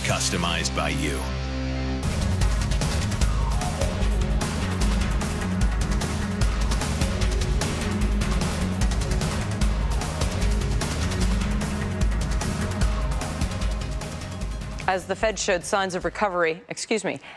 customized by you. As the Fed showed signs of recovery,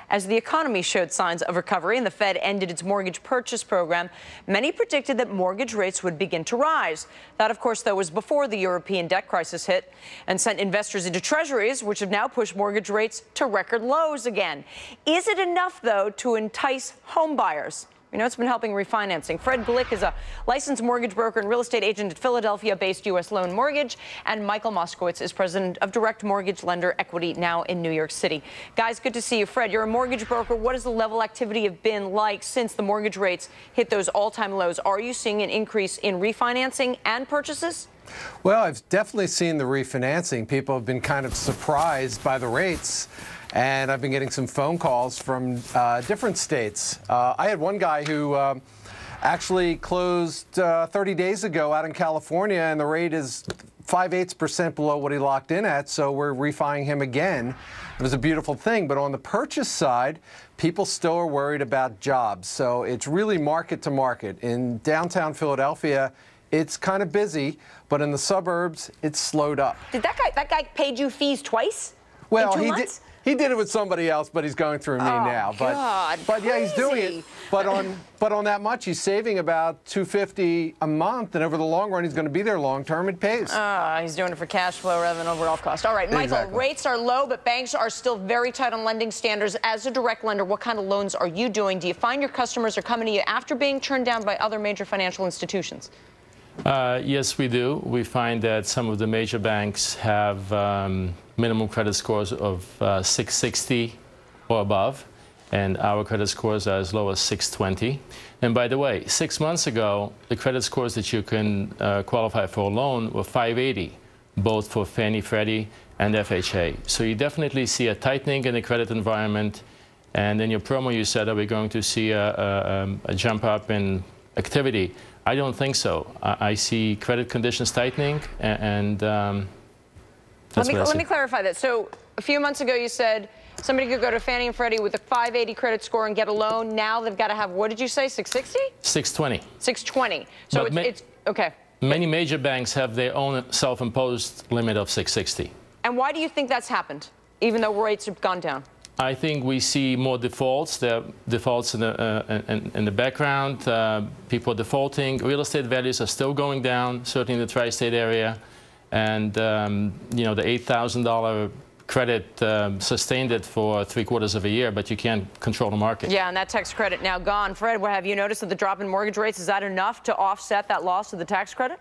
as the economy showed signs of recovery and the Fed ended its mortgage purchase program, many predicted that mortgage rates would begin to rise. That, of course, though, was before the European debt crisis hit and sent investors into treasuries, which have now pushed mortgage rates to record lows again. Is it enough, though, to entice home buyers? You know, it's been helping refinancing. Fred Glick is a licensed mortgage broker and real estate agent at Philadelphia-based U.S. Loan Mortgage, and Michael Moskowitz is president of Direct Mortgage Lender Equity, now in New York City. Guys, good to see you. Fred, you're a mortgage broker. What has the level activity have been like since the mortgage rates hit those all-time lows? Are you seeing an increase in refinancing and purchases? Well, I've definitely seen the refinancing. People have been kind of surprised by the rates. And I've been getting some phone calls from different states. I had one guy who actually closed 30 days ago out in California, and the rate is 5/8% below what he locked in at, so we're refining him again. It was a beautiful thing. But on the purchase side, people still are worried about jobs. So it's really market to market. In downtown Philadelphia, it's kind of busy, but in the suburbs, it's slowed up. Did that guy paid you fees twice? Well, in 2 he months? did. He did it with somebody else, but he's going through me now. But yeah, he's doing it. But on that much, he's saving about $250 a month, and over the long run, he's going to be there long term. It pays. He's doing it for cash flow rather than overall cost. All right, Michael, exactly. Rates are low, but banks are still very tight on lending standards. As a direct lender, what kind of loans are you doing? Do you find your customers are coming to you after being turned down by other major financial institutions? Yes, we do. We find that some of the major banks have minimum credit scores of 660 or above, and our credit scores are as low as 620. And by the way, 6 months ago, the credit scores that you can qualify for a loan were 580, both for Fannie, Freddie, and FHA. So you definitely see a tightening in the credit environment. And in your promo, you said, are we going to see a jump up in activity? I don't think so. I see credit conditions tightening, and let me clarify that. So a few months ago, you said somebody could go to Fannie and Freddie with a 580 credit score and get a loan. Now they've got to have, what did you say, 660? 620. 620. So it's okay. Many major banks have their own self-imposed limit of 660. And why do you think that's happened, even though rates have gone down? I think we see more defaults. There are defaults in the background. People are defaulting. Real estate values are still going down, certainly in the tri-state area. And you know, the $8,000 credit sustained it for 3/4 of a year, but you can't control the market. Yeah, and that tax credit now gone. Fred, what have you noticed that the drop in mortgage rates, is that enough to offset that loss of the tax credit?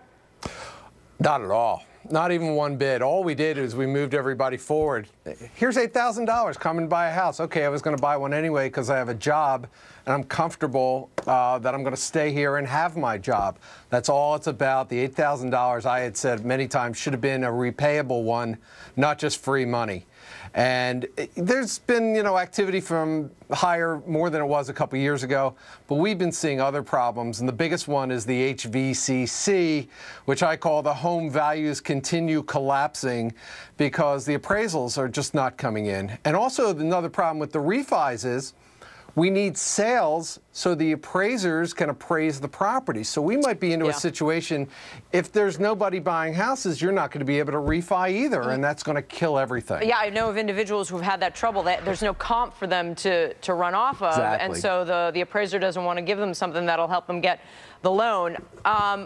Not at all. Not even one bit. All we did is we moved everybody forward. Here's $8,000, come and buy a house. Okay, I was going to buy one anyway because I have a job and I'm comfortable that I'm going to stay here and have my job. That's all it's about. The $8,000, I had said many times, should have been a repayable one, not just free money. And there's been, you know, activity from higher more than it was a couple years ago, but we've been seeing other problems, and the biggest one is the HVCC, which I call the home values continue collapsing because the appraisals are just not coming in. And also another problem with the refis is we need sales so the appraisers can appraise the property. So we might be into a situation, if there's nobody buying houses, you're not going to be able to refi either, and that's going to kill everything. Yeah, I know of individuals who've had that trouble. There's no comp for them to run off of, and so the appraiser doesn't want to give them something that'll help them get the loan.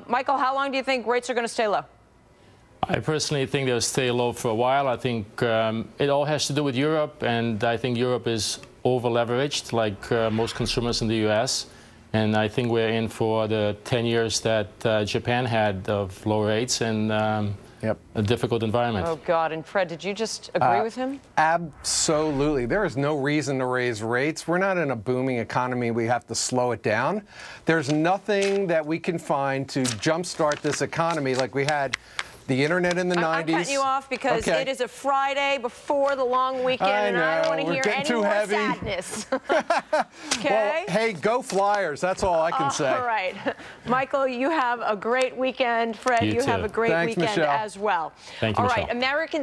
Michael, how long do you think rates are going to stay low? I personally think they'll stay low for a while. I think it all has to do with Europe, and I think Europe is over-leveraged, like most consumers in the U.S. And I think we're in for the 10 years that Japan had of low rates and a difficult environment. Oh, God. And Fred, did you just agree with him? Absolutely. There is no reason to raise rates. We're not in a booming economy. We have to slow it down. There's nothing that we can find to jumpstart this economy like we had the internet in the 90s. I'm cutting you off because it is a Friday before the long weekend, and I don't want to hear any more sadness. Okay? Well, hey, go Flyers. That's all I can say. All right. Michael, you have a great weekend. Fred, you have a great weekend Michelle. as well. Thank you, all right, Michelle. American